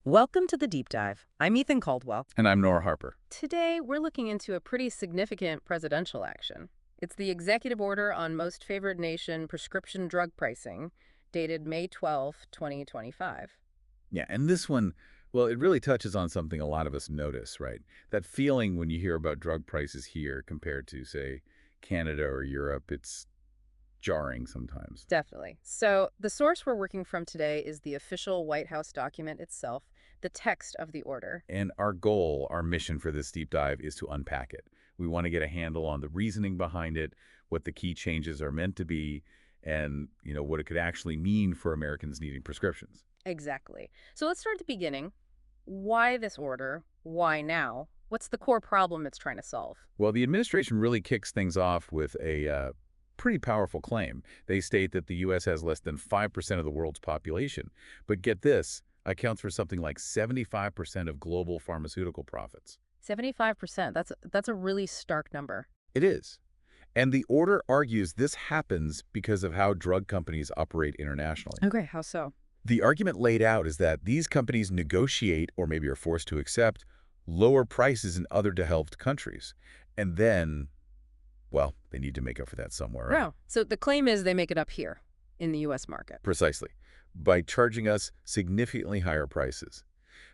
Welcome to the Deep Dive. I'm Ethan Caldwell. And I'm Nora Harper. Today, we're looking into a pretty significant presidential action. It's the executive order on most favored nation prescription drug pricing, dated May 12, 2025. Yeah, and this one, well, it really touches on something a lot of us notice, right? That feeling when you hear about drug prices here compared to, say, Canada or Europe, it's jarring sometimes. Definitely. So, the source we're working from today is the official White House document itself, the text of the order. And our goal, our mission for this deep dive is to unpack it. We want to get a handle on the reasoning behind it, what the key changes are meant to be, and, what it could actually mean for Americans needing prescriptions. Exactly. So, let's start at the beginning. Why this order? Why now? What's the core problem it's trying to solve? Well, the administration really kicks things off with a pretty powerful claim. They state that the U.S. has less than 5% of the world's population. But get this, accounts for something like 75% of global pharmaceutical profits. 75%. That's a really stark number. It is. And the order argues this happens because of how drug companies operate internationally. Okay, how so? The argument laid out is that these companies negotiate, or maybe are forced to accept, lower prices in other developed countries. And then, well, they need to make up for that somewhere, right? Oh, so the claim is they make it up here in the U.S. market. Precisely, by charging us significantly higher prices.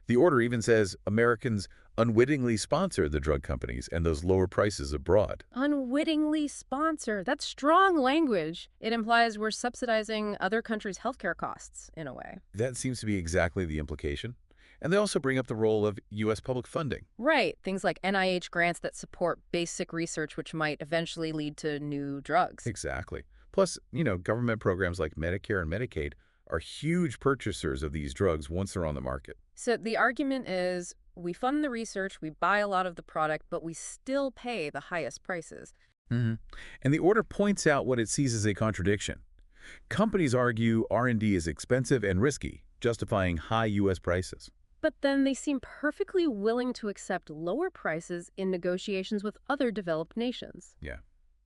The order even says Americans unwittingly sponsor the drug companies and those lower prices abroad. Unwittingly sponsor. That's strong language. It implies we're subsidizing other countries' healthcare costs, in a way. That seems to be exactly the implication. And they also bring up the role of U.S. public funding. Right. Things like NIH grants that support basic research, which might eventually lead to new drugs. Exactly. Plus, government programs like Medicare and Medicaid are huge purchasers of these drugs once they're on the market. So the argument is we fund the research, we buy a lot of the product, but we still pay the highest prices. Mm-hmm. And the order points out what it sees as a contradiction. Companies argue R&D is expensive and risky, justifying high U.S. prices. But then they seem perfectly willing to accept lower prices in negotiations with other developed nations. Yeah,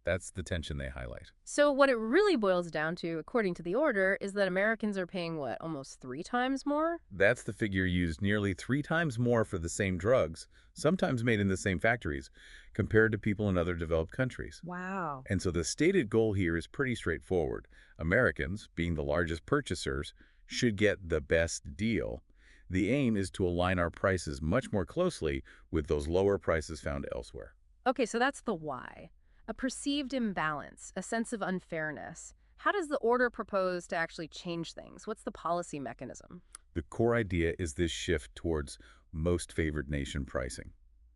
that's the tension they highlight. So what it really boils down to, according to the order, is that Americans are paying, what, almost 3 times more? That's the figure used, nearly 3 times more for the same drugs, sometimes made in the same factories, compared to people in other developed countries. Wow. And so the stated goal here is pretty straightforward. Americans, being the largest purchasers, should get the best deal. The aim is to align our prices much more closely with those lower prices found elsewhere. Okay, so that's the why. A perceived imbalance, a sense of unfairness. How does the order propose to actually change things? What's the policy mechanism? The core idea is this shift towards most favored nation pricing,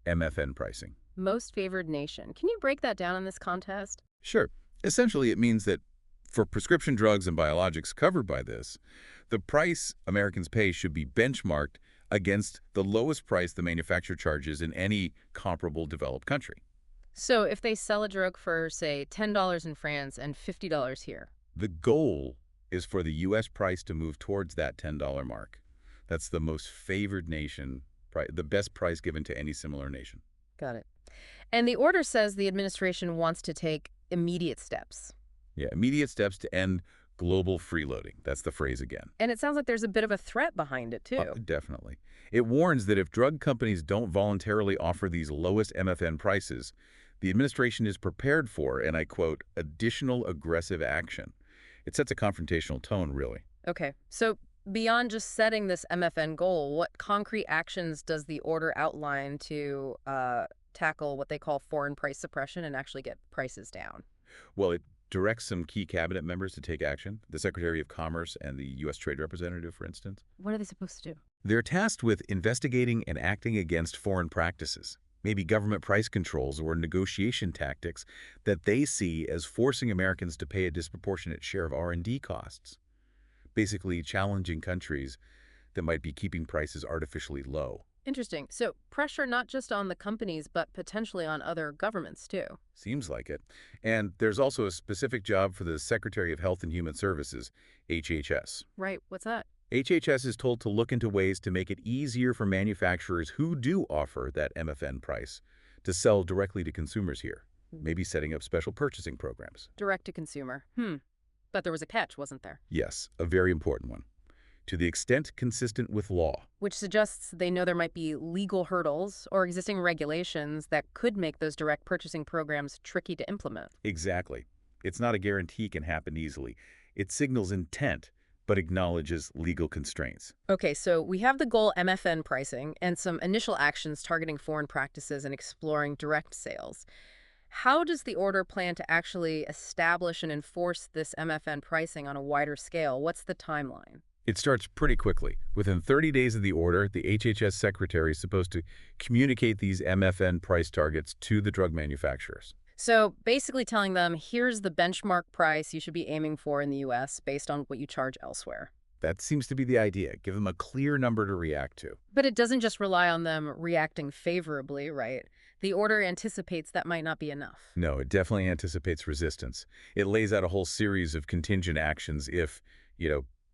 MFN pricing. Most favored nation. Can you break that down in this context? Sure. Essentially, it means that for prescription drugs and biologics covered by this, the price Americans pay should be benchmarked against the lowest price the manufacturer charges in any comparable developed country. So if they sell a drug for, say, $10 in France and $50 here. The goal is for the U.S. price to move towards that $10 mark. That's the most favored nation, the best price given to any similar nation. Got it. And the order says the administration wants to take immediate steps. Yeah, immediate steps to end global freeloading. That's the phrase again. And it sounds like there's a bit of a threat behind it, too. Definitely. It warns that if drug companies don't voluntarily offer these lowest MFN prices, the administration is prepared for, and I quote, additional aggressive action. It sets a confrontational tone, really. Okay. So beyond just setting this MFN goal, what concrete actions does the order outline to tackle what they call foreign price suppression and actually get prices down? Well, it directs some key cabinet members to take action, the Secretary of Commerce and the U.S. Trade Representative, for instance. What are they supposed to do? They're tasked with investigating and acting against foreign practices, maybe government price controls or negotiation tactics that they see as forcing Americans to pay a disproportionate share of R&D costs, basically challenging countries that might be keeping prices artificially low. Interesting. So pressure not just on the companies, but potentially on other governments, too. Seems like it. And there's also a specific job for the Secretary of Health and Human Services, HHS. Right. What's that? HHS is told to look into ways to make it easier for manufacturers who do offer that MFN price to sell directly to consumers here, maybe setting up special purchasing programs. Direct to consumer. But there was a catch, wasn't there? Yes, a very important one. to the extent consistent with law. Which suggests they know there might be legal hurdles or existing regulations that could make those direct purchasing programs tricky to implement. Exactly. It's not a guarantee can happen easily. It signals intent, but acknowledges legal constraints. Okay, so we have the goal MFN pricing and some initial actions targeting foreign practices and exploring direct sales. How does the order plan to actually establish and enforce this MFN pricing on a wider scale? What's the timeline? It starts pretty quickly. Within 30 days of the order, the HHS secretary is supposed to communicate these MFN price targets to the drug manufacturers. So basically telling them, here's the benchmark price you should be aiming for in the US based on what you charge elsewhere. That seems to be the idea. Give them a clear number to react to. But it doesn't just rely on them reacting favorably, right? The order anticipates that might not be enough. No, it definitely anticipates resistance. It lays out a whole series of contingent actions if,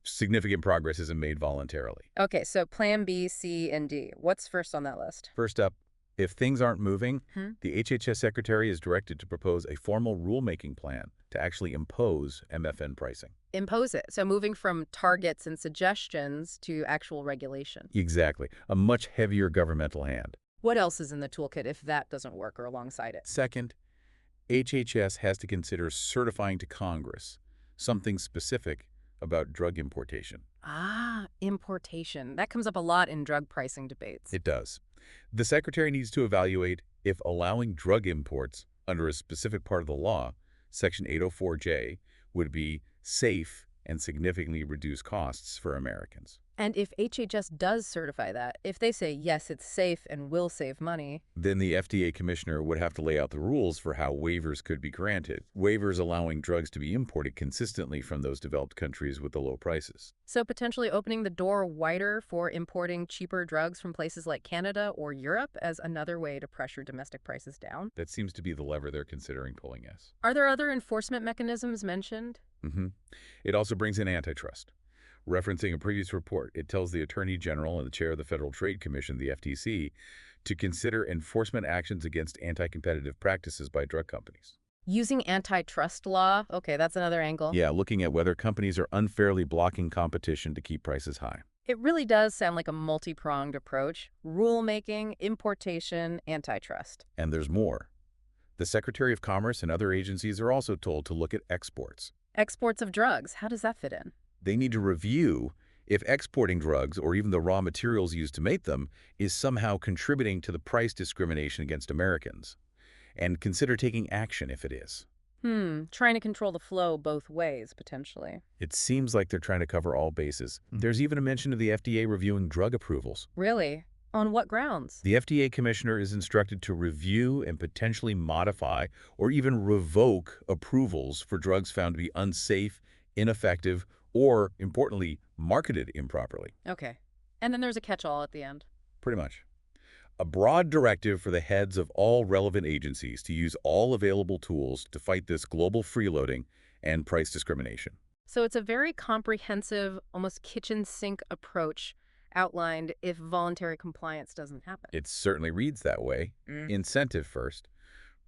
significant progress isn't made voluntarily. Okay, so plan B, C, and D. What's first on that list? First up, if things aren't moving, Hmm? the HHS secretary is directed to propose a formal rulemaking plan to actually impose MFN pricing. Impose it. So moving from targets and suggestions to actual regulation. Exactly. A much heavier governmental hand. What else is in the toolkit if that doesn't work or alongside it? Second, HHS has to consider certifying to Congress something specific about drug importation. Ah, importation. That comes up a lot in drug pricing debates. It does. The secretary needs to evaluate if allowing drug imports under a specific part of the law, Section 804J, would be safe and significantly reduce costs for Americans. And if HHS does certify that, if they say, yes, it's safe and will save money, Then the FDA commissioner would have to lay out the rules for how waivers could be granted, waivers allowing drugs to be imported consistently from those developed countries with the low prices. so potentially opening the door wider for importing cheaper drugs from places like Canada or Europe as another way to pressure domestic prices down. That seems to be the lever they're considering pulling, yes. Are there other enforcement mechanisms mentioned? It also brings in antitrust. Referencing a previous report, it tells the Attorney General and the chair of the Federal Trade Commission, the FTC, to consider enforcement actions against anti-competitive practices by drug companies. Using antitrust law? Okay, that's another angle. Yeah, looking at whether companies are unfairly blocking competition to keep prices high. It really does sound like a multi-pronged approach. Rulemaking, importation, antitrust. And there's more. The Secretary of Commerce and other agencies are also told to look at exports. Exports of drugs. How does that fit in? They need to review if exporting drugs or even the raw materials used to make them is somehow contributing to the price discrimination against Americans, and consider taking action if it is. Trying to control the flow both ways, potentially. It seems like they're trying to cover all bases. There's even a mention of the FDA reviewing drug approvals. Really? On what grounds? The FDA commissioner is instructed to review and potentially modify or even revoke approvals for drugs found to be unsafe, ineffective, or, importantly, marketed improperly. Okay. And then there's a catch-all at the end. Pretty much. A broad directive for the heads of all relevant agencies to use all available tools to fight this global freeloading and price discrimination. So it's a very comprehensive, almost kitchen sink approach outlined if voluntary compliance doesn't happen. It certainly reads that way. Incentive first,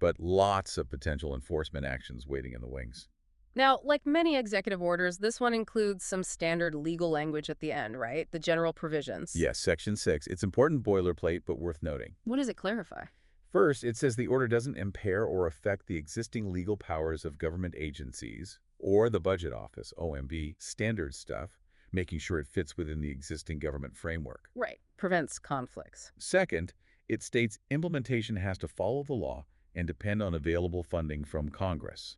but lots of potential enforcement actions waiting in the wings. Now, like many executive orders, this one includes some standard legal language at the end, right? The general provisions. Yes, Section 6. It's important boilerplate, but worth noting. What does it clarify? First, it says the order doesn't impair or affect the existing legal powers of government agencies or the Budget Office, OMB, standard stuff, making sure it fits within the existing government framework. Right. Prevents conflicts. Second, it states implementation has to follow the law and depend on available funding from Congress.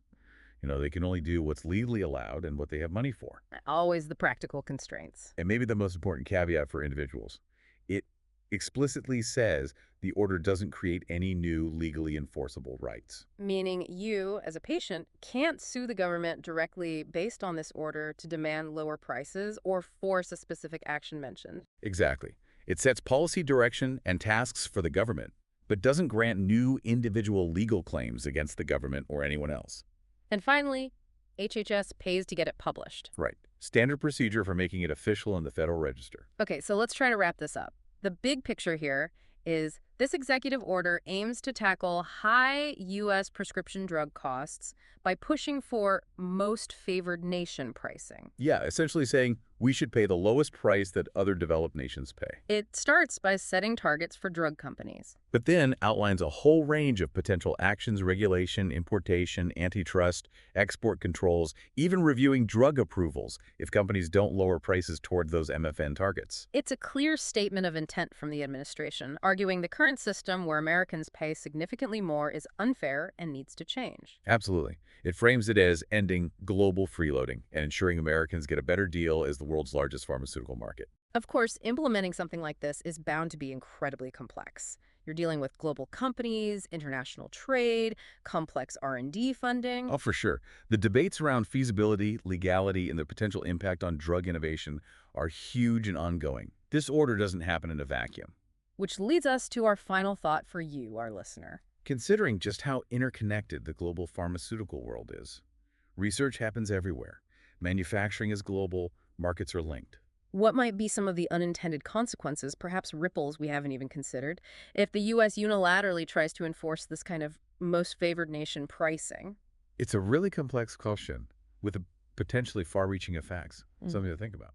They can only do what's legally allowed and what they have money for. Always the practical constraints. And maybe the most important caveat for individuals, it explicitly says the order doesn't create any new legally enforceable rights. Meaning you, as a patient, can't sue the government directly based on this order to demand lower prices or force a specific action mentioned. Exactly. It sets policy direction and tasks for the government, but doesn't grant new individual legal claims against the government or anyone else. And finally, HHS pays to get it published. Right. Standard procedure for making it official in the Federal Register. Okay, so let's try to wrap this up. The big picture here is this executive order aims to tackle high U.S. prescription drug costs by pushing for most favored nation pricing. Yeah, essentially saying We should pay the lowest price that other developed nations pay. It starts by setting targets for drug companies. But then outlines a whole range of potential actions, regulation, importation, antitrust, export controls, even reviewing drug approvals if companies don't lower prices toward those MFN targets. It's a clear statement of intent from the administration, arguing the current system where Americans pay significantly more is unfair and needs to change. Absolutely. It frames it as ending global freeloading and ensuring Americans get a better deal as the world's largest pharmaceutical market. Of course, implementing something like this is bound to be incredibly complex. You're dealing with global companies, international trade, complex R&D funding. Oh, for sure. The debates around feasibility, legality, and the potential impact on drug innovation are huge and ongoing. This order doesn't happen in a vacuum. Which leads us to our final thought for you, our listener. Considering just how interconnected the global pharmaceutical world is, research happens everywhere. Manufacturing is global, markets are linked. What might be some of the unintended consequences, perhaps ripples we haven't even considered, if the U.S. unilaterally tries to enforce this kind of most favored nation pricing? It's a really complex question with a potentially far-reaching effects, Mm. something to think about.